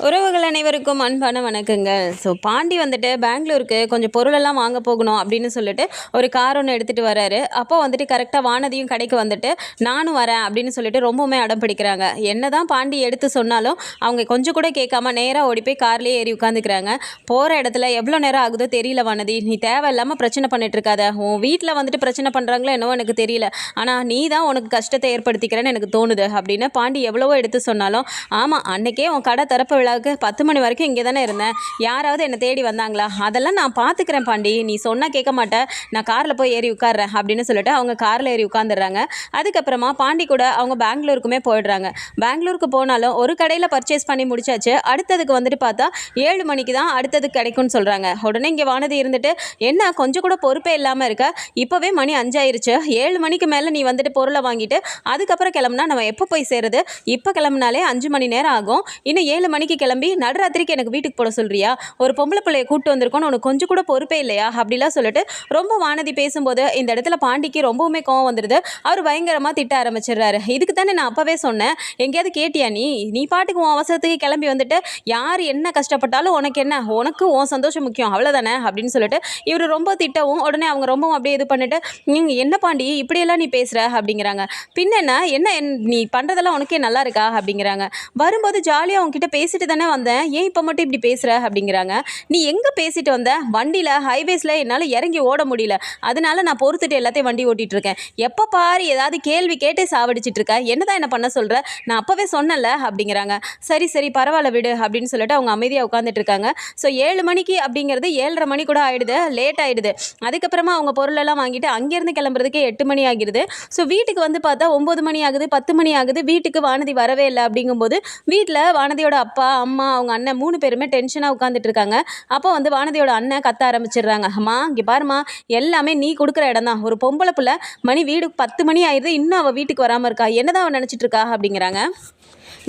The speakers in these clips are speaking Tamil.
உறவுகள் அனைவருக்கும் அன்பான வணக்கங்கள். பாண்டி வந்துட்டு பெங்களூருக்கு கொஞ்சம் பொருளெல்லாம் வாங்க போகணும் அப்படின்னு சொல்லிட்டு ஒரு கார் ஒன்று எடுத்துகிட்டு வராரு. அப்போ வந்துட்டு கரெக்டாக வானதியும் கடைக்கு வந்துட்டு நானும் வரேன் அப்படின்னு சொல்லிட்டு ரொம்பவுமே அடம் பிடிக்கிறாங்க. என்ன தான் பாண்டி எடுத்து சொன்னாலும் அவங்க கொஞ்சம் கூட கேட்காம நேராக ஓடி போய் கார்லேயே ஏறி உட்காந்துக்கிறாங்க. போகிற இடத்துல எவ்வளோ நேரம் ஆகுதோ தெரியல வானதி, நீ தேவையில்லாமல் பிரச்சனை பண்ணிட்டு இருக்காத. உன் வீட்டில் வந்துட்டு பிரச்சனை பண்ணுறாங்களோ என்னவோ எனக்கு தெரியல, ஆனால் நீ தான் உனக்கு கஷ்டத்தை ஏற்படுத்திக்கிறேன்னு எனக்கு தோணுது அப்படின்னு பாண்டி எவ்வளவோ எடுத்து சொன்னாலும், ஆமாம் அன்னைக்கே உன் கடை திறப்பு விழாவுக்கு 10 மணி வரைக்கும் இங்கே தானே இருந்தேன், யாராவது என்னை தேடி வந்தாங்களா? அதெல்லாம் நான் பார்த்துக்கிறேன் பாண்டி, நீ சொன்னால் கேட்க மாட்டேன், நான் காரில் போய் ஏறி உட்கார்றேன் அப்படின்னு சொல்லிட்டு அவங்க காரில் ஏறி உட்காந்துடுறாங்க. அதுக்கப்புறமா பாண்டி கூட அவங்க பெங்களூருக்குமே போயிடுறாங்க. பெங்களூருக்கு போனாலும் ஒரு கடையில் பர்ச்சேஸ் பண்ணி முடிச்சாச்சு. அடுத்ததுக்கு வந்துட்டு பார்த்தா 7 மணிக்கு தான் அடுத்தது கிடைக்கும்னு சொல்கிறாங்க. உடனே இங்கே வானதி இருந்துட்டு, என்ன கொஞ்சம் கூட பொறுப்பே இல்லாமல் இருக்க, இப்போவே மணி 5 ஆயிருச்சு, 7 மணிக்கு மேலே நீ வந்துட்டு பொருளை வாங்கிட்டு அதுக்கப்புறம் கிளம்புனா நம்ம எப்போ போய் சேருது? இப்போ கிளம்புனாலே 5 மணி நேரம் ஆகும், இன்னும் 7 மணிக்கு கிளம்பி நடுராத்திரிக்கு எனக்கு வீட்டுக்கு போட சொல்றியா? ஒரு பொம்பளை பிள்ளையை கூப்பிட்டு வந்திருக்கோன்னு உனக்கு கொஞ்சம் கூட பொறுப்பே இல்லையா? அப்படிலாம் சொல்லிட்டு ரொம்ப வானதி பேசும்போது இந்த இடத்துல பாண்டிக்கு ரொம்பவுமே கோவம் வந்துடுது. அவர் பயங்கரமாக திட்ட ஆரம்பிச்சிடுறாரு. இதுக்கு தானே நான் அப்போவே சொன்னேன், எங்கேயாவது கேட்டியா நீ பாட்டுக்கு உன் அவசரத்துக்கு கிளம்பி வந்துட்டு யார் என்ன கஷ்டப்பட்டாலும் உனக்கு என்ன, உனக்கு உன் சந்தோஷம் முக்கியம் அவ்வளோதானே அப்படின்னு சொல்லிட்டு இவர் ரொம்ப திட்டவும் உடனே அவங்க ரொம்பவும் அப்படியே இது பண்ணிட்டு, என்ன பாண்டி இப்படியெல்லாம் நீ பேசுகிற அப்படிங்கிறாங்க. பின்ன என்ன நீ பண்ணுறதெல்லாம் உனக்கே நல்லா இருக்கா அப்படிங்கிறாங்க. வரும்போது ஜாலியாக அவங்ககிட்ட பேசிட்டு தானே வந்தேன், ஏன் இப்போ மட்டும் இப்படி பேசுகிற அப்படிங்கிறாங்க. நீ எங்கே பேசிட்டு வந்த? வண்டியில் ஹைவேஸில் என்னால் இறங்கி ஓட முடியல, அதனால நான் பொறுத்துட்டு எல்லாத்தையும் வண்டி ஓட்டிகிட்டு இருக்கேன். எப்போ பாரு ஏதாவது கேள்வி கேட்டே சாவடிச்சிட்டு இருக்க, என்னதான் என்ன பண்ண சொல்கிற? நான் அப்போவே சொன்னல அப்படிங்கிறாங்க. சரி சரி பரவாயில்ல விடு அப்படின்னு சொல்லிட்டு அவங்க அமைதியாக உட்காந்துட்டு இருக்காங்க. 7 மணிக்கு அப்படிங்கிறது 7:30 மணி கூட ஆகிடுது, லேட் ஆகிடுது. அதுக்கப்புறமா அவங்க பொருளெல்லாம் வாங்கிட்டு அங்கேருந்து கிளம்புறதுக்கே 8 மணி ஆகிடுது. வீட்டுக்கு வந்து பார்த்தா 9 மணி ஆகுது, 10 மணி ஆகுது. வீட்டுக்கு வானதி வரவே இல்லை. அப்படிங்கும்போது வீட்டில் வானதியோட அப்பா அம்மா அவங்க அண்ணன் 3 பேருமே டென்ஷனாக உட்காந்துட்டு இருக்காங்க. அப்போ வந்து வானதியோட அண்ணன் கத்த ஆரம்பிச்சிடுறாங்க. அம்மா இங்கே பாருமா, எல்லாமே நீ கொடுக்குற இடம் தான், ஒரு பொம்பளை பிள்ளை வீடு 10 மணி ஆயிடுது, இன்னும் அவள் வீட்டுக்கு வராமல் இருக்கா, என்னதான் அவன் நினச்சிட்டு இருக்கா அப்படிங்கிறாங்க.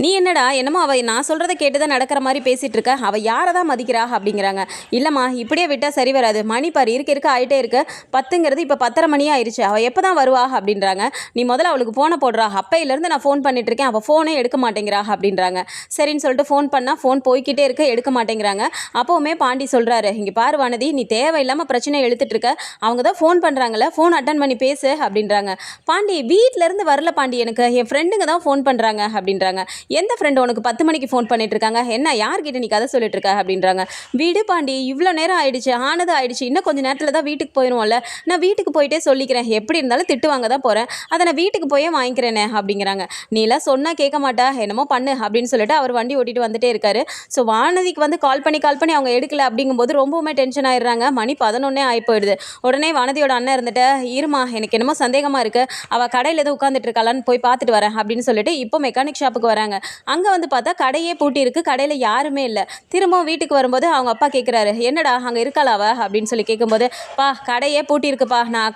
நீ என்னடா என்னமோ அவள் நான் சொல்கிறத கேட்டு தான் நடக்கிற மாதிரி பேசிகிட்டு இருக்க, அவள் யாரை தான் மதிக்கிறா அப்படிங்கிறாங்க. இல்லைம்மா இப்படியே விட்டால் சரி வராது, மணி பாரு இருக்க ஆகிட்டே இருக்கு, 10ங்கிறது இப்போ 10:30 மணி ஆயிடுச்சு, அவள் எப்போ தான் வருவா அப்படின்றாங்க. நீ முதல்ல அவளுக்கு ஃபோனை போடுறா, அப்பையிலேருந்து நான் ஃபோன் பண்ணிட்டு இருக்கேன், அவள் ஃபோனே எடுக்க மாட்டேங்கிறா அப்படின்றாங்க. சரின்னு சொல்லிட்டு ஃபோன் பண்ணால் ஃபோன் போய்கிட்டே இருக்க, எடுக்க மாட்டேங்கிறாங்க. அப்போவுமே பாண்டி சொல்கிறாரு, இங்கே பாரு வானதி, நீ தேவையில்லாமல் பிரச்சனையை எழுத்துட்டு இருக்க, அவங்க தான் ஃபோன் பண்ணுறாங்களே, ஃபோன் அட்டன் பண்ணி பேசு அப்படின்றாங்க. பாண்டி வீட்டிலேருந்து வரல பாண்டி, எனக்கு என் ஃப்ரெண்டுங்க தான் ஃபோன் பண்ணுறாங்க அப்படின்றாங்க. எந்த ஃப்ரெண்டு உனக்கு 10 மணிக்கு ஃபோன் பண்ணிட்டு இருக்காங்க, என்ன யார்கிட்ட நீ கதை சொல்லிட்டு இருக்க அப்படின்றாங்க. வீடு பாண்டி இவ்வளோ நேரம் ஆயிடுச்சு, ஆயிடுச்சு, இன்னும் கொஞ்சம் நேரத்தில் தான் வீட்டுக்கு போயிடுவோம்ல, நான் வீட்டுக்கு போயிட்டே சொல்லிக்கிறேன், எப்படி இருந்தாலும் திட்டு வாங்க தான் போகிறேன், அதை நான் வீட்டுக்கு போயே வாங்கிக்கிறேனே அப்படிங்கிறாங்க. நீலாம் சொன்னால் கேட்க மாட்டா, என்னமோ பண்ணு அப்படின்னு சொல்லிட்டு அவர் வண்டி ஓட்டிட்டு வந்துட்டே இருக்காரு. வானதிக்கு வந்து கால் பண்ணி அவங்க எடுக்கல. அப்படிங்கும்போது ரொம்பவுமே டென்ஷன் ஆயிடுறாங்க. மணி 11 ஆகி போயிடுது. உடனே வானதியோட அண்ணன் இருந்துட்டு, இருமா எனக்கு என்னமோ சந்தேகமாக இருக்குது, அவள் கடையில் எதுவும் உட்காந்துட்டு இருக்காளான்னு போய் பார்த்துட்டு வரேன் அப்படின்னு சொல்லிட்டு இப்போ மெக்கானிக் ஷாப்புக்கு வராங்க. அங்கே வந்து பார்த்தா கடையே பூட்டி இருக்கு, கடையில் யாருமே இல்லை. திரும்பவும் வீட்டுக்கு வரும்போது அவங்க அப்பா கேட்குறாரு, என்னடா அங்கே இருக்காளாவ அப்படின்னு சொல்லி கேட்கும்போது, பா கடையே பூட்டி இருக்குப்பா, நான்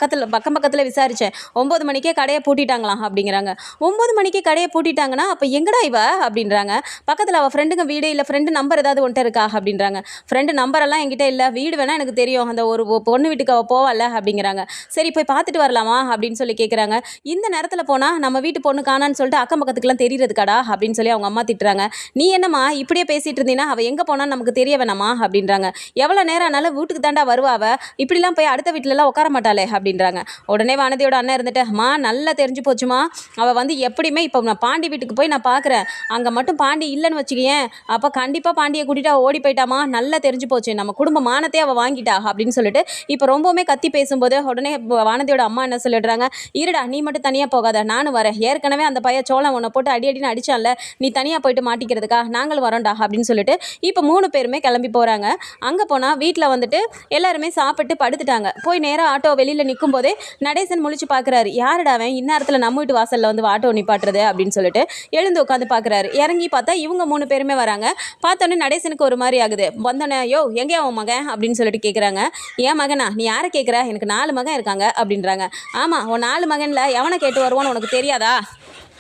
பக்கத்தில் விசாரித்தேன், 9 மணிக்கே கடையை பூட்டிட்டாங்களாம் அப்படிங்கிறாங்க. 9 மணிக்கு கடையை பூட்டிட்டாங்கன்னா அப்போ எங்கடா இவ அப்படின்றாங்க. பக்கத்தில் அவள் ஃப்ரெண்டுங்க வீடு இல்லை, ஃப்ரெண்டு நம்பர் ஏதாவது ஒன்ட்டு இருக்கா அப்படின்றாங்க. ஃப்ரெண்டு நம்பரெல்லாம் என்கிட்ட இல்லை, வீடு வேணால் எனக்கு தெரியும், அந்த ஒரு பொண்ணு வீட்டுக்கு அவள் போவாள் அப்படிங்கிறாங்க. சரி போய் பார்த்துட்டு வரலாமா அப்படின்னு சொல்லி கேட்குறாங்க. இந்த நேரத்தில் போனால் நம்ம வீட்டு பொண்ணு காணான்னு சொல்லிட்டு அக்கம் பக்கத்துக்குலாம் தெரியறதுக்காடா அப்படின்னு சொல்லி அவங்க அம்மா திட்டுறாங்க. நீ என்னம்மா இப்படியே பேசிட்டு இருந்தீங்கன்னா அவள் எங்கே போனான்னு நமக்கு தெரிய வேணாமா அப்படின்றாங்க. எவ்வளோ நேரம் ஆனாலும் வீட்டுக்கு தாண்டா வருவாவ, இப்படிலாம் போய் அடுத்த வீட்டிலலாம் உட்கார மாட்டாளே அப்படின்றாங்க. உடனே வானதியோட அண்ணன் இருந்துட்டு, அம்மா நல்லா தெரிஞ்சு போச்சுமா, அவள் வந்து எப்படியுமே இப்போ நான் பாண்டி வீட்டுக்கு போய் நான் பார்க்குறேன், அங்கே மட்டும் பாண்டி இல்லைன்னு வச்சுக்கேன், அப்போ கண்டிப்பாக பாண்டியை கூட்டிட்டு அவள் ஓடி போயிட்டாமா, நல்லா தெரிஞ்சு போச்சு, நம்ம குடும்ப மானத்தை அவள் வாங்கிட்டா அப்படின்னு சொல்லிட்டு இப்போ ரொம்பவுமே கத்தி பேசும்போது உடனே வானதியோட அம்மா என்ன சொல்லிடுறாங்க, இருடா நீ மட்டும் தனியாக போகாத, நானும் வரேன், ஏற்கனவே அந்த பையன் சோளம் உன்னை போட்டு அடின்னு அடிச்சான்ல, நீ தனியாக போயிட்டு மாட்டிக்கிறதுக்கா நாங்களும் வரோண்டா அப்படின்னு சொல்லிட்டு இப்போ 3 பேருமே கிளம்பி போகிறாங்க. அங்கே போனால் வீட்டில் வந்துட்டு எல்லாருமே சாப்பிட்டு படுத்துட்டாங்க. போய் நேராக ஆட்டோ வெளியில் நிற்கும் போதே நடேசன் முழிச்சு பார்க்குறாரு, யாருடாவன் இந்நேரத்தில் நம்ம வீட்டு வாசலில் வந்து ஆட்டோ நிப்பாட்டுறது அப்படின்னு சொல்லிட்டு எழுந்து உட்காந்து பார்க்குறாரு. இறங்கி பார்த்தா இவங்க 3 பேருமே வராங்க. பார்த்தோன்னே நடேசனுக்கு ஒரு மாதிரி ஆகுது. வந்தோன்னே, யோ எங்கேயா உன் மகன் அப்படின்னு சொல்லிட்டு கேட்குறாங்க. ஏன் மகனா, நீ யாரை கேட்குற, எனக்கு 4 மகன் இருக்காங்க அப்படின்றாங்க. ஆமாம் உன் 4 மகனில் எவனை கேட்டு வருவான்னு உனக்கு தெரியாதா,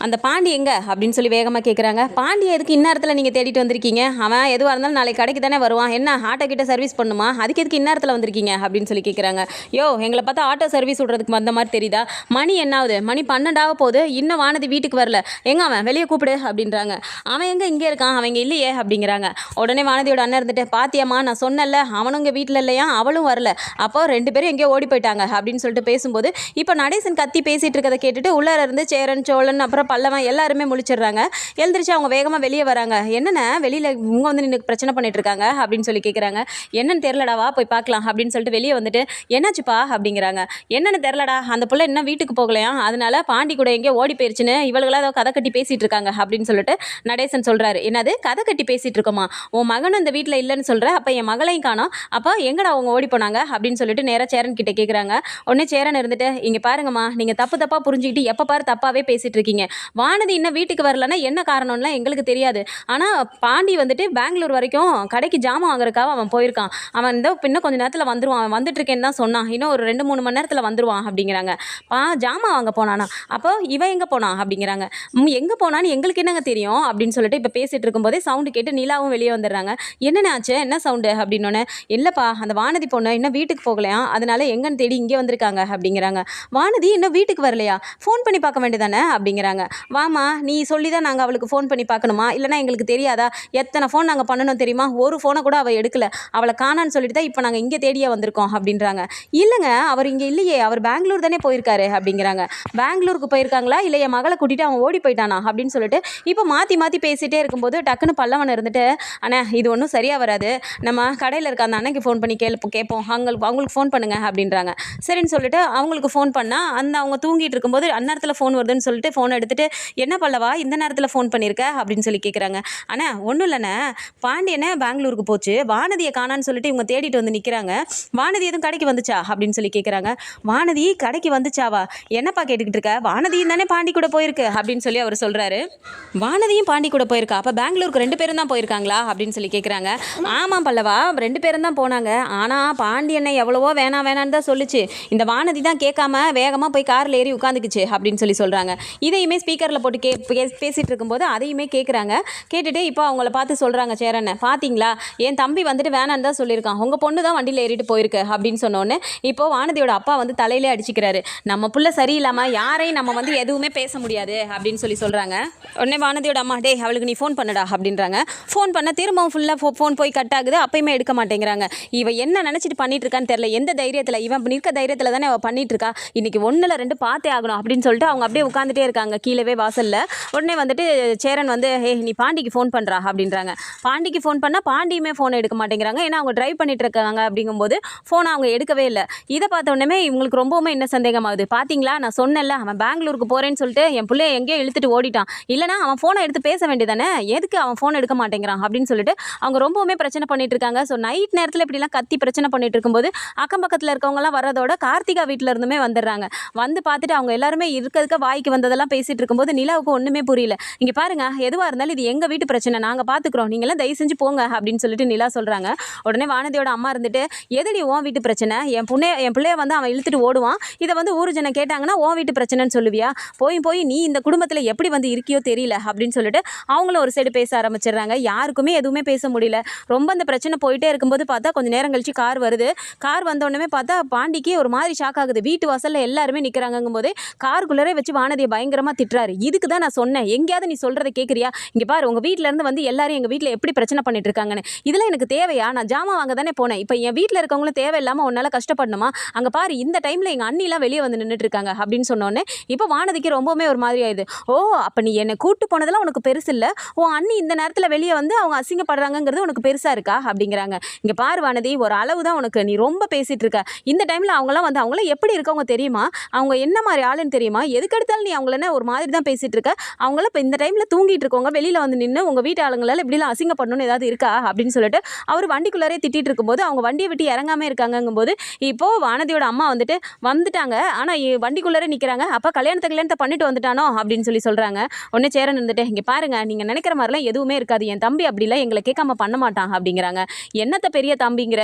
அந்த பாண்டி எங்க அப்படின்னு சொல்லி வேகமாக கேட்குறாங்க. பாண்டி எதுக்கு இந்நேரத்தில் நீங்கள் தேடிட்டு வந்திருக்கீங்க? அவன் எதுவாக இருந்தாலும் நாளைக்கு கடைக்கு தானே வருவான். என்ன ஆட்டோ கிட்ட சர்வீஸ் பண்ணுமா? அதுக்கு எதுக்கு இந்நேரத்தில் வந்திருக்கீங்க அப்படின்னு சொல்லி கேட்குறாங்க. யோ, எங்களை பார்த்தா ஆட்டோ சர்வீஸ் விட்றதுக்கு வந்த மாதிரி தெரியுதா? மணி என்னாவது? மணி 12 போகுது, இன்னும் வானதி வீட்டுக்கு வரல. எங்க அவன்? வெளியே கூப்பிடு அப்படின்றாங்க. அவன் எங்கே இங்கே இருக்கான்? அவங்க இல்லையே அப்படிங்கிறாங்க. உடனே வானதியோட அண்ணன் இருந்துட்டு, பாத்தியம்மா நான் சொன்னல அவனும் இங்கே வீட்டில் இல்லையா, அவளும் வரல, அப்போ 2 பேரும் எங்கேயோ ஓடி போயிட்டாங்க அப்படின்னு சொல்லிட்டு பேசும்போது இப்போ நடேசன் கத்தி பேசிகிட்டு இருக்கதை கேட்டுட்டு உள்ளார இருந்து சேரன் சோழன் அப்புறம் பல்லவன் எல்லாருமே முழிச்சிடுறாங்க. எழுந்திரிச்சு அவங்க வேகமாக வெளியே வராங்க. என்னென்ன வெளியில் இவங்க வந்து நின்று பிரச்சனை பண்ணிட்டு இருக்காங்க அப்படின்னு சொல்லி கேட்குறாங்க. என்னன்னு தெரிலடாவா போய் பார்க்கலாம் அப்படின்னு சொல்லிட்டு வெளியே வந்துட்டு என்னாச்சுப்பா அப்படிங்கிறாங்க. என்னன்னு தெரிலடா, அந்த பிள்ளை இன்னும் வீட்டுக்கு போகலையா, அதனால பாண்டி கூட எங்கேயோ ஓடி போயிருச்சுன்னு இவளுகளாம் ஏதோ கதை கட்டி பேசிகிட்டு இருக்காங்க அப்படின்னு சொல்லிட்டு நடேசன் சொல்கிறாரு. என்னது கதை கட்டி பேசிகிட்டு இருக்கோமா? உன் மகனும் இந்த வீட்டில் இல்லைன்னு சொல்கிற, அப்போ என் மகளையும் காணோம், அப்போ எங்கடா அவங்க ஓடி போனாங்க அப்படின்னு சொல்லிட்டு நேராக சேரன் கிட்டே கேட்குறாங்க. உடனே சேரன் இருந்துட்டு, இங்கே பாருங்கம்மா, நீங்கள் தப்பாக புரிஞ்சுக்கிட்டு எப்போ பாரு தப்பாகவே பேசிகிட்டு இருக்கீங்க. வானதி இன்னும் வீட்டுக்கு வரலன்னா என்ன காரணம்லாம் எங்களுக்கு தெரியாது. ஆனால் பாண்டி வந்துட்டு பெங்களூர் வரைக்கும் கடைக்கு ஜாமான் வாங்குறதுக்காக அவன் போயிருக்கான். அவன் இன்னும் கொஞ்சம் நேரத்தில் வந்துடுவான், அவன் வந்துட்டு இருக்கேன்னு தான் சொன்னான், இன்னும் ஒரு 2-3 மணி நேரத்தில் வந்துடுவான் அப்படிங்கிறாங்க. ஜாமான் வாங்க போனானா? அப்போ இவன் எங்கே போனான் அப்படிங்கிறாங்க. எங்கே போனான்னு எங்களுக்கு என்னங்க தெரியும் அப்படின்னு சொல்லிட்டு இப்போ பேசிகிட்டு இருக்கும்போதே சவுண்டு கேட்டு நிலாவும் வெளியே வந்துடுறாங்க. என்னென்ன ஆச்சு, என்ன சவுண்டு அப்படின்னோடனே, இல்லைப்பா அந்த வானதி பொண்ணு இன்னும் வீட்டுக்கு போகலையா, அதனால எங்கன்னு தேடி இங்கே வந்திருக்காங்க அப்படிங்கிறாங்க. வானதி இன்னும் வீட்டுக்கு வரலையா? ஃபோன் பண்ணி பார்க்க வேண்டியதானே அப்படிங்கிறாங்க. வாமா, நீ சொல்லி தான் நாங்கள் அவளுக்கு ஃபோன் பண்ணி பார்க்கணுமா, இல்லைனா எங்களுக்கு தெரியாதா? எத்தனை ஃபோன் நாங்கள் பண்ணணும் தெரியுமா? ஒரு ஃபோனை கூட அவள் எடுக்கல. அவளை காணான்னு சொல்லிட்டு தான் இப்போ நாங்கள் இங்கே தேடியே வந்திருக்கோம் அப்படின்றாங்க. இல்லைங்க, அவர் இங்கே இல்லையே, அவர் பெங்களூர் தானே போயிருக்காரு அப்படிங்கிறாங்க. பெங்களூருக்கு போயிருக்காங்களா, இல்லை என் மகளை கூட்டிகிட்டு அவன் ஓடி போயிட்டானா அப்படின்னு சொல்லிட்டு இப்போ மாற்றி பேசிகிட்டே இருக்கும்போது டக்குன்னு பல்லவன் இருந்துட்டு, அண்ணா இது ஒன்றும் சரியாக வராது, நம்ம கடையில் இருக்க அந்த அன்னைக்கு ஃபோன் பண்ணி கேட்போம், அவங்களுக்கு ஃபோன் பண்ணுங்க அப்படின்றாங்க. சரின்னு சொல்லிட்டு அவங்களுக்கு ஃபோன் பண்ணால் அவங்க தூங்கிட்டு இருக்கும்போது அந்நேரத்தில் ஃபோன் வருதுன்னு சொல்லிட்டு ஃபோனை எடுத்துகிட்டு, என்ன பல்லவா இந்த நேரத்தில் ஃபோன் பண்ணியிருக்க அப்படின்னு சொல்லி கேட்குறாங்க. அண்ணா ஒன்றும் இல்லைண்ணே, பாண்டியனை பெங்களூருக்கு போச்சு, வானதியை காணான்னு சொல்லிட்டு இவங்க தேடிட்டு வந்து நிற்கிறாங்க. வானதி எதுவும் கடைக்கு வந்துச்சா அப்படின்னு சொல்லி கேட்குறாங்க. வானதி கடைக்கு வந்துச்சாவா? என்னப்பா கேட்டுக்கிட்டு இருக்க? வானதியும் தானே பாண்டி கூட போயிருக்கு அப்படின்னு சொல்லி அவர் சொல்கிறாரு. வானதியும் பாண்டி கூட போயிருக்கா, அப்போ பெங்களூருக்கு 2 பேரும் தான் போயிருக்காங்களா அப்படின்னு சொல்லி கேட்குறாங்க. ஆமாம் பல்லவா, 2 பேரும் தான் போனாங்க. ஆனால் பாண்டியனை எவ்வளவோ வேணான்னு தான் சொல்லிச்சு, இந்த வானதி தான் கேட்காம வேகமாக போய் காரில் ஏறி உட்காந்துக்குச்சு அப்படின்னு சொல்லி சொல்கிறாங்க. இதையுமே ஸ்பீக்கரில் போட்டு பேசிகிட்டு இருக்கும்போது அதையுமே கேட்குறாங்க. கேட்டுட்டு இப்போ அவங்கள பார்த்து சொல்கிறாங்க, சேரனை பார்த்தீங்களா, என் தம்பி வந்துட்டு வேணான்னு தான் சொல்லியிருக்கான், உங்கள் பொண்ணு தான் வண்டியில் ஏறிட்டு போயிருக்கு அப்படின்னு சொன்னோன்னே இப்போது வானதியோட அப்பா வந்து தலையிலே அடிச்சுக்கிறாரு. நம்ம புள்ள சரியில்லாமல் யாரையும் நம்ம வந்து எதுவுமே பேச முடியாது அப்படின்னு சொல்லி சொல்கிறாங்க. உடனே வானதியோட அம்மா, டே அவளுக்கு நீ ஃபோன் பண்ணுடா அப்படின்றாங்க. ஃபோன் பண்ண திரும்பவும் ஃபுல்லாக ஃபோன் போய் கட் ஆகுது, அப்பயுமே எடுக்க மாட்டேங்கிறாங்க. இவன் என்ன நினச்சிட்டு பண்ணிட்டு இருக்கான்னு தெரியல, எந்த தைரியத்தில், இவன் நிற்க தைரியத்தில் தானே அவள் பண்ணிட்டு இருக்கா, இன்றைக்கி 1 இல்லை 2 பார்த்தே ஆகணும் அப்படின்னு சொல்லிட்டு அவங்க அப்படியே உட்காந்துட்டே இருக்காங்க கீழவே வாசலில். உடனே வந்துட்டு சேரன் வந்து, ஹே நீ பாண்டிக்கு ஃபோன் பண்ணுறா அப்படின்றாங்க. பாண்டிக்கு ஃபோன் பண்ணால் பாண்டியுமே ஃபோன் எடுக்க மாட்டேங்கிறாங்க. ஏன்னா அவங்க ட்ரைவ் பண்ணிட்டு இருக்காங்க அப்படிங்கும்போது ஃபோனை அவங்க எடுக்கவே இல்லை. இதை பார்த்த உடனே இவங்களுக்கு ரொம்பவுமே என்ன சந்தேகமாகுது. பார்த்தீங்களா, நான் சொன்னேன்ல அவன் பெங்களூருக்கு போகிறேன்னு சொல்லிட்டு என் பிள்ளைய எங்கேயோ இழுத்துட்டு ஓடிட்டான், இல்லைனா அவன் ஃபோனை எடுத்து பேச வேண்டியதானே, எதுக்கு அவன் ஃபோன் எடுக்க மாட்டேங்கிறான் அப்படின்னு சொல்லிட்டு அவங்க ரொம்பவுமே பிரச்சனை பண்ணிட்டு இருக்காங்க. ஸோ நைட் நேரத்தில் இப்படிலாம் கத்தி பிரச்சனை பண்ணிட்டு இருக்கும்போது அக்கம் பக்கத்தில் இருக்கவங்கலாம் வரதோட கார்த்திகா வீட்டில் இருந்துமே வந்துடுறாங்க. வந்து பார்த்துட்டு அவங்க எல்லாருமே இருக்கிறதுக்கு வாய்க்கு வந்ததெல்லாம் பேசிகிட்டு இருக்கும்போது நிலாவுக்கு ஒன்றுமே புரியல. இங்கே பாருங்க, எதுவாக இருந்தாலும் இது எங்கள் வீட்டு பிரச்சனை, நாங்கள் பார்த்துக்குறோம், நீங்களாம் தயவு செஞ்சு போங்க அப்படின்னு சொல்லிட்டு நிலா சொல்கிறாங்க. உடனே வானதியோட அம்மா இருந்துட்டு, எதுடி உன் வீட்டு பிரச்சனை, என் பிள்ளைய வந்து அவன் இழுத்துட்டு ஓடுவான், இதை வந்து ஊர் ஜனம் கேட்டாங்கன்னா உன் வீட்டு பிரச்சனைன்னு சொல்லுவியா, போய் நீ இந்த குடும்பத்தில் எப்படி வந்து இருக்கியோ தெரியல அப்படின்னு சொல்லிட்டு அவங்களும் ஒரு சைடு பேச ஆரம்பிச்சிடுறாங்க. யாருக்குமே எதுவுமே பேச முடியல. ரொம்ப அந்த பிரச்சனை போயிட்டே இருக்கும்போது பார்த்தா கொஞ்சம் நேரம் கழிச்சு கார் வருது. கார் வந்தோடனே பார்த்தா பாண்டிக்கு ஒரு மாதிரி ஷாக் ஆகுது. வீட்டு வாசலில் எல்லாருமே நிற்கிறாங்கும் போதே காருக்குள்ளே வச்சு வானதியை பயங்கரமாக திட்டுறாரு. இதுக்கு தான் நான் சொன்னேன், எங்கேயாவது நீ சொல்கிறத கேட்குறியா, இங்கே பாரு உங்கள் வீட்டிலேருந்து வந்து எல்லாரும் எங்கள் வீட்டில் எப்படி பிரச்சனை பண்ணிட்டு இருக்காங்கன்னு, இதெல்லாம் எனக்கு தேவையா, நான் ஜாமான் வாங்க தானே போனேன், இப்போ என் வீட்டில் இருக்கவங்களும் தேவையில்லாமல் உன்னால் கஷ்டப்படணுமா, அங்கே பாரு இந்த டைமில் எங்கள் அண்ணிலாம் வெளியே வந்து நின்றுட்டு இருக்காங்க அப்படின்னு சொன்னோன்னே இப்போ வானதிக்கு ரொம்பவுமே ஒரு மாதிரி ஆயிடுது. ஓ அப்போ நீ என்னை கூட்டு போனதெல்லாம் உனக்கு பெருசு இல்லை, உன் அண்ணி இந்த நேரத்தில் வெளியே வந்து அவங்க அசிங்கப்படுறாங்கிறது உனக்கு பெருசாக இருக்கா அப்படிங்கிறாங்க. இங்கே பாரு வானதி, ஒரு அளவு தான் உனக்கு, நீ ரொம்ப பேசிகிட்டு இருக்க, இந்த டைமில் அவங்களாம் வந்து அவங்களாம் எப்படி இருக்கவங்க தெரியுமா, அவங்க என்ன மாதிரி ஆளுன்னு தெரியுமா, எதுக்கெடுத்தாலும் நீ அவங்கள ஒரு மாதிரி தான் பேசிகிட்டு இருக்க, அவங்களாம் இப்போ இந்த டைமில் தூங்கிட்டு இருக்கவங்க வெளியில் வந்து நின்று உங்கள் வீட்டு ஆளுங்களால் இப்படிலாம் அசிங்கப்படணும்னு ஏதாவது இருக்கா அப்படின்னு சொல்லிட்டு அவர் வண்டிக்குள்ளாரே திட்டிகிட்டு இருக்கும்போது அவங்க வண்டியை விட்டு இறங்காமல் இருக்காங்கங்கும்போது இப்போது வானதியோட அம்மா வந்துட்டாங்க, ஆனால் வண்டிக்குள்ளாரே நிற்கிறாங்க. அப்போ கல்யாணத்தை பண்ணிட்டு வந்துட்டானோ அப்படின்னு சொல்லி சொல்கிறாங்க. உடனே சேரன் இருந்துட்டு, இங்கே பாருங்க நீங்கள் நினைக்கிற மாதிரிலாம் எதுவுமே இருக்காது, என் தம்பி அப்படிலாம் எங்களை கேட்காம பண்ண மாட்டான் அப்படிங்கிறாங்க. என்னத்த பெரிய தம்பிங்கிற,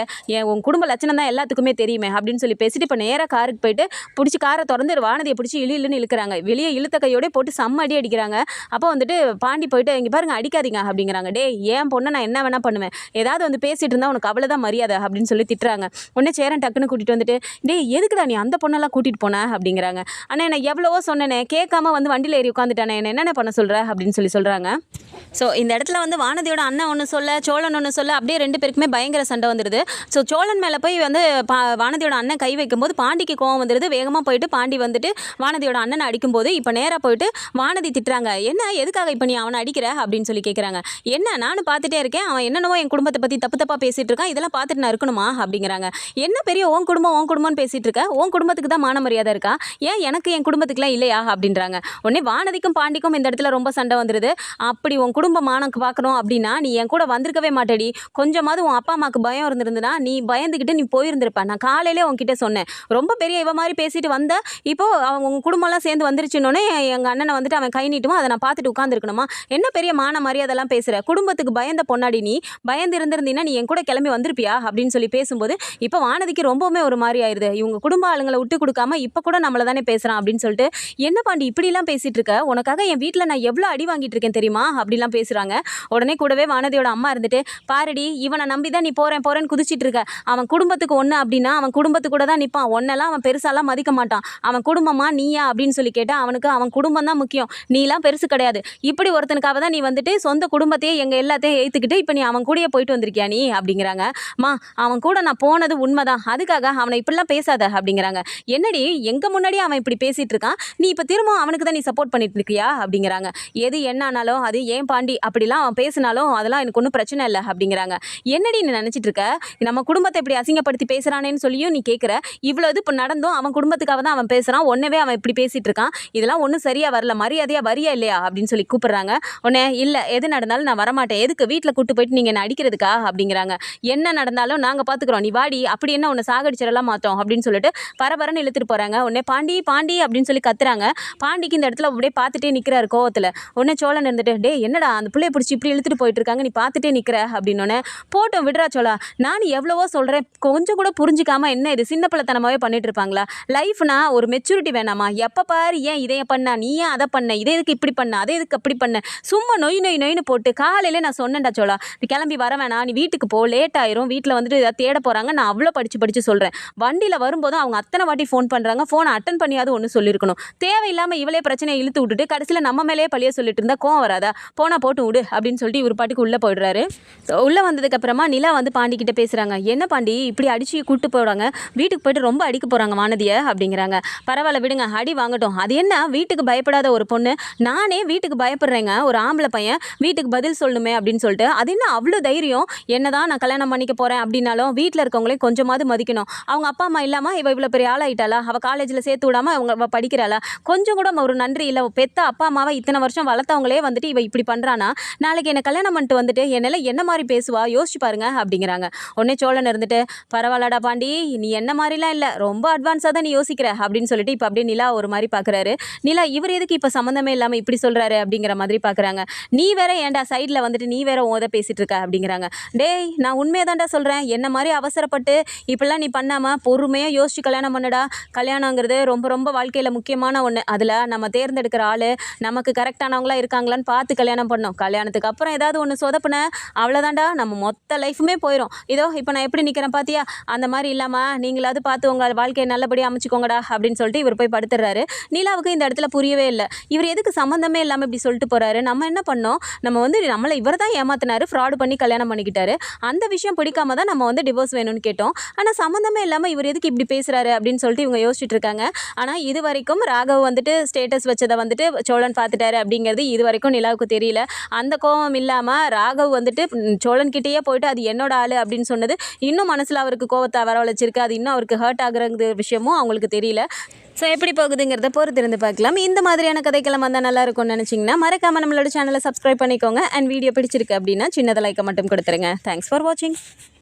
உன் குடும்ப லட்சணம் தான் எல்லாத்துக்குமே தெரியுமே அப்படின்னு சொல்லி பேசிட்டு இப்போ நேராக காருக்கு போயிட்டு பிடிச்சி காரை திறந்து வானதியை பிடிச்சி இழுன்னு இழுக்கிறாங்க. வெளியே இழுத்த கையோட அப்படியே போட்டு செம்ம அடி அடிக்கிறாங்க. அப்போ வந்துட்டு பாண்டி போயிட்டு இங்கே பாருங்க அடிக்காதீங்க அப்படிங்கிறாங்க. டே ஏன் பொண்ணை நான் என்ன வேணா பண்ணுவேன், ஏதாவது வந்து பேசிட்டு இருந்தா உனக்கு அவ்வளோதான் மரியாதை அப்படின்னு சொல்லி திட்டுறாங்க. உடனே சேரன் டக்குன்னு கூட்டிட்டு வந்துட்டு டே எதுக்குடா நீ அந்த பொண்ணெல்லாம் கூட்டிட்டு போன அப்படிங்கிறாங்க. ஆனால் என்ன எவ்வளவோ சொன்னேனே கேட்காம வந்து வண்டியில் ஏறி உட்காந்துட்டானே என்ன என்னென்ன பண்ண சொல்கிற அப்படின்னு சொல்கிறாங்க. ஸோ இந்த இடத்துல வந்து வானதியோட அண்ணன் ஒன்று சொல்ல சோழன் ஒன்று சொல்ல அப்படியே 2 பேருக்குமே பயங்கர சண்டை வந்துடுது. ஸோ சோழன் மேலே போய் வந்து வானதியோட அண்ணன் கை வைக்கும்போது பாண்டிக்கு கோவம் வந்துடுது. வேகமாக போயிட்டு பாண்டி வந்துட்டு வானதியோட அண்ணனை அடிக்கும்போது இப்போ நேராக போயிட்டு வானதி திட்டுறாங்க. என்ன எதுக்காக இப்போ நீ அவனை அடிக்கிற அப்படின்னு சொல்லி கேட்குறாங்க. என்ன நானும் பார்த்துட்டே இருக்கேன், அவன் என்னென்னவோ என் குடும்பத்தை பற்றி தப்பு தப்பாக பேசிகிட்டு இருக்கான், இதெல்லாம் பார்த்துட்டு நான் இருக்கணுமா அப்படிங்கிறாங்க. என்ன பெரிய உன் குடும்பம்னு பேசிகிட்டு இருக்க, உன் குடும்பத்துக்கு தான் மான மரியாதை இருக்கா, ஏன் எனக்கு என் குடும்பத்துக்குலாம் இல்லையா அப்படின்றாங்க. உடனே வானதிக்கும் பாண்டிக்கும் இந்த இடத்துல ரொம்ப சண்டை வந்துடுது. அப்படி உன் குடும்ப மானக்கு பார்க்கணும் அப்படின்னா நீ என் கூட வந்திருக்கவே மாட்டேடி, கொஞ்சமாவது உன் அப்பா அம்மாவுக்கு பயம் இருந்திருந்துன்னா நீ பயந்துக்கிட்டு நீ போயிருந்திருப்ப. நான் காலையிலே உன்கிட்ட சொன்னேன், ரொம்ப பெரிய இவ மாதிரி பேசிட்டு வந்த, இப்போ அவங்க உங்க குடும்பம்லாம் சேர்ந்து வந்துருச்சுன்னொன்னே எங்கள் அண்ணனை வந்துட்டு அவன் கை நீட்டுமா அதை நான் பார்த்துட்டு உட்காந்துருக்கணுமா, என்ன பெரிய மான மரியாதைலாம் பேசுகிற, குடும்பத்துக்கு பயந்த பொன்னாடி நீ பயந்து இருந்திருந்தீங்கன்னா நீ என் கூட கிளம்பி வந்திருப்பியா அப்படின்னு சொல்லி பேசும்போது இப்போ வானதிக்கு ரொம்பவுமே ஒரு மாதிரி ஆயிடுது. இவங்க குடும்ப ஆளுங்களை விட்டு கொடுக்காம இப்போ கூட நம்மளை தானே பேசுகிறான் அப்படின்னு சொல்லிட்டு, என்ன பாண்டி இப்படிலாம் பேசிகிட்டு இருக்க, உனக்காக என் வீட்டில் நான் எவ்வளோ அடி வாங்கிட்டு இருக்கேன் தெரியுமா அப்படிலாம் பேசுகிறாங்க. உடனே கூடவே வானதியோட அம்மா இருந்துட்டு, பாருடி இவனை நம்பி தான் நீ போறேன்னு குதிச்சிட்டு இருக்க, அவன் குடும்பத்துக்கு ஒன்று அப்படின்னா அவன் குடும்பத்துக்கு கூட தான் நிற்பான், ஒன்னெல்லாம் அவன் பெருசாலாம் மதிக்க மாட்டான், அவன் குடும்பமா நீயா அப்படின்னு சொல்லி கேட்டால் அவனுக்கு அவன் குடும்பம் தான் முக்கியம், நீலாம் பெருசு கிடையாது, இப்படி ஒருத்தனுக்காக தான் நீ வந்துட்டு சொந்த குடும்பத்தையே எங்கள் எல்லாத்தையும் ஏற்றுக்கிட்டு இப்போ நீ அவன் கூடயே போயிட்டு வந்திருக்கியா நீ அப்படிங்கிறாங்க. மா அவன் கூட நான் போனது உண்மைதான், அதுக்காக அவனை இப்படிலாம் பேசாத அப்படிங்கிறாங்க. என்னடி எங்க முன்னாடி அவன் இப்படி பேசிட்டு இருக்கான், நீ இப்போ திரும்ப அவனுக்கு தான் நீ சப்போர்ட் பண்ணிட்டு இருக்கியா அப்படிங்கிறாங்க. எது என்னானாலும் அது ஏன் பாண்டி, அப்படிலாம் அவன் பேசினாலும் அதெல்லாம் எனக்கு ஒன்றும் பிரச்சனை இல்லை அப்படிங்கிறாங்க. என்னடி நீ நினச்சிட்டு இருக்க, நம்ம குடும்பத்தை இப்படி அசிங்கப்படுத்தி பேசுகிறானேன்னு சொல்லியும் நீ கேட்குற, இவ்வளோ இது இப்போ நடந்தும் அவன் குடும்பத்துக்காக தான் அவன் பேசுகிறான், ஒன்னவே அவன் இப்படி பேசிட்டு இருக்கான், இதெல்லாம் ஒன்றும் சரியா வரல, மரியாதையா வரியா இல்லையா அப்படின்னு சொல்லி கூப்பிடுறாங்க. உடனே இல்லை எது நடந்தாலும் நான் வரமாட்டேன், எதுக்கு வீட்டில் கூட்டு போயிட்டு நீங்கள் என்ன அடிக்கிறதுக்கா அப்படிங்கிறாங்க. என்ன நடந்தாலும் நாங்கள் பார்த்துக்குறோம், நீ வாடி, அப்படி என்ன உன்னை சாகடிச்சிடலாம் மாட்டோம் அப்படின்னு சொல்லிட்டு பரபரன்னு இழுத்துட்டு போகிறாங்க. உடனே பாண்டி பாண்டி அப்படின்னு சொல்லி கத்துறாங்க. பாண்டிக்கு இந்த இடத்துல அப்படியே பார்த்துட்டே நிற்கிறாரு கோவத்தில். உடனே சோழன் இருந்துட்டு, டே என்னடா அந்த பிள்ளைய பிடிச்சி இப்படி இழுத்துட்டு போயிட்டு இருக்காங்க, நீ பார்த்துட்டே நிற்கிற அப்படின்னோடனே, போட்டோம் விடுறா சோழா, நான் எவ்வளவோ சொல்கிறேன், கொஞ்சம் கூட புரிஞ்சிக்காம என்ன இது சின்ன பிள்ளைத்தனமாகவே பண்ணிட்டு இருப்பாங்களா, லைஃப்னா ஒரு மெச்சூரிட்டி வேணாமா, எப்போ பாரு ஏன் இதைய பண்ணா, நீ ஏன் அதை பண்ண, இதே எதுக்கு இப்படி பண்ண, அதே எதுக்கு அப்படி பண்ண, சும்மா நொய்னு போட்டு காலையிலே நான் சொன்னேன்டா சோழா, நீ கிளம்பி வர வேணாம், நீ வீட்டுக்கு போ, லேட் ஆயிரும், வீட்டில் வந்துட்டு ஏதாவது தேட போகிறாங்க, நான் அவ்வளோ படித்து சொல்கிறேன், வண்டியில் வரும்போதும் அவங்க அத்தனை வாட்டி ஃபோன் பண்ணுறாங்க, ஃபோனை அட்டன் பண்ணியாவது ஒன்று சொல்லியிருக்கணும், தேவையில்லாமல் இவளே பிரச்சனையை இழுத்து விட்டுட்டு கடைசியில் நம்ம மேலேயே பழிய சொல்லிட்டு இருந்தால் கோவம் வராதா, போனால் போட்டு விடு அப்படின்னு சொல்லிட்டு இவர் பாட்டுக்கு உள்ளே போயிடுறாரு. உள்ளே வந்ததுக்கப்புறமா நிலா வந்து பாண்டிக்கிட்ட பேசுகிறாங்க. என்ன பாண்டி இப்படி அடித்து கூப்பிட்டு போகிறாங்க, வீட்டுக்கு போயிட்டு ரொம்ப அடிக்க போகிறாங்க வானதியை அப்படிங்கிறாங்க. பரவாயில்ல விடுங்க, அடி வாங்கட்டும், அது என்ன வீட்டுக்கு பயப்படாத ஒரு பொண்ணு, நானே வீட்டுக்கு பயப்படுறேங்க, ஒரு ஆம்பளை பையன் வீட்டுக்கு பதில் சொல்லணுமே அப்படின்னு சொல்லிட்டு, அது என்ன அவ்வளோ தைரியம், என்னதான் நான் கல்யாணம் பண்ணிக்க போகிறேன் அப்படின்னாலும் வீட்டில் இருக்கவங்களையும் கொஞ்சமாவது மதிக்கணும், அவங்க அப்பா அம்மா இல்லாமல் இவ்வளோ பெரிய ஆளாயிட்டாளா, அவள் காலேஜில் சேர்த்து விடாமல் அவங்க படிக்கிறாளா, கொஞ்சம் கூட ஒரு நன்றி இல்லை, பெத்த அப்பா அம்மாவை இத்தனை வருஷம் வளர்த்தவங்களே வந்துட்டு இவ இப்படி பண்ணுறானா, நாளைக்கு என்னை கல்யாணம் பண்ணிட்டு வந்துட்டு என்னால் என்ன மாதிரி பேசுவா யோசிச்சு பாருங்க அப்படிங்கிறாங்க. உடனே சோழன் இருந்துட்டு, பரவாயில்லடா பாண்டி நீ என்ன மாதிரிலாம் இல்லை, ரொம்ப அட்வான்ஸாக தான் நீ யோசிக்கிற அப்படின்னு சொல்லிட்டு இப்போ அப்படியே நிலா ஒரு மாதிரி பார்க்குறாரு. நிலா இவர் எதுக்கு இப்போ சம்மந்தமே இல்லாமல் இப்படி சொல்கிறாரு அப்படிங்கிற மாதிரி பார்க்குறாங்க. நீ வேற ஏன்டா சைடில் வந்துட்டு நீ வேற ஓத பேசிட்டு இருக்க அப்படிங்கிறாங்க. டேய் நான் உண்மையை தான்டா சொல்கிறேன், என்ன மாதிரி அவசரப்பட்டு இப்படிலாம் நீ பண்ணாமல் பொறுமையாக யோசிச்சு கல்யாணம் பண்ணுடா, கல்யாணங்கிறது ரொம்ப ரொம்ப வாழ்க்கையில் முக்கியமான ஒன்று, அதில் நம்ம தேர்ந்தெடுக்கிற ஆள் நமக்கு கரெக்டானவங்களா இருக்காங்களான்னு பார்த்து கல்யாணம் பண்ணோம், கல்யாணத்துக்கு அப்புறம் ஏதாவது ஒன்று சொதப்புன அவ்வளோதான்டா நம்ம மொத்த லைஃபுமே போயிடும், இதோ இப்போ நான் எப்படி நிற்கிறேன் பார்த்தியா, அந்த மாதிரி இல்லாமல் நீங்களாவது பார்த்து உங்கள் வாழ்க்கையை நல்லபடியாக அமைச்சிக்கோங்கடா அப்படின்னு சொல்லிட்டு இவர் போய் படுத்துடுறாரு. நிலாவுக்கு இந்த இடத்துல புரியவே இல்லை, இவர் எதுக்கு சம்மந்தமே இல்லாமல் இப்படி சொல்லிட்டு போகிறாரு, நம்ம என்ன பண்ணோம், நம்ம வந்து நம்மளை இவர் தான் ஏமாத்தினாரு, ஃப்ராடு பண்ணி கல்யாணம் பண்ணிக்கிட்டாரு, அந்த விஷயம் பிடிக்காம தான் நம்ம வந்து டிவோர்ஸ் வேணும்னு கேட்டோம், ஆனால் சம்மந்தமே இல்லாமல் இவர் எதுக்கு இப்படி பேசுகிறாரு அப்படின்னு சொல்லிட்டு இவங்க யோசிச்சுட்டு இருக்காங்க. ஆனால் இது வரைக்கும் ராகவ் வந்துட்டு ஸ்டேட்டஸ் வச்சதை வந்துட்டு சோழன் பார்த்துட்டாரு அப்படிங்கிறது இது வரைக்கும் நிலாவுக்கு தெரியல. அந்த கோபம் இல்லாமல் ராகவ் வந்துட்டு சோழன்கிட்டயே போயிட்டு அது என்னோட ஆள் அப்படின்னு சொன்னது இன்னும் மனசில் அவருக்கு கோவத்தை வரவழைச்சிருக்கு, அது இன்னும் அவருக்கு ஹர்ட் ஆகுற விஷயமும் அவங்களுக்கு தெரியல. ஸோ எப்படி போகுதுங்கிறத பொறுத்திருந்து பார்க்கலாம். இந்த மாதிரியான கதைக்களம் வந்தால் நல்லா இருக்கும்னு நினச்சிங்கன்னா மறக்காமல் நம்மளோட சேனலை சப்ஸ்கிரைப் பண்ணிக்கோங்க. அண்ட் வீடியோ பிடிச்சிருக்கு அப்படின்னா சின்னதாக லைக்கை மட்டும் கொடுத்துருங்க. தேங்க்ஸ் ஃபார் வாட்சிங்.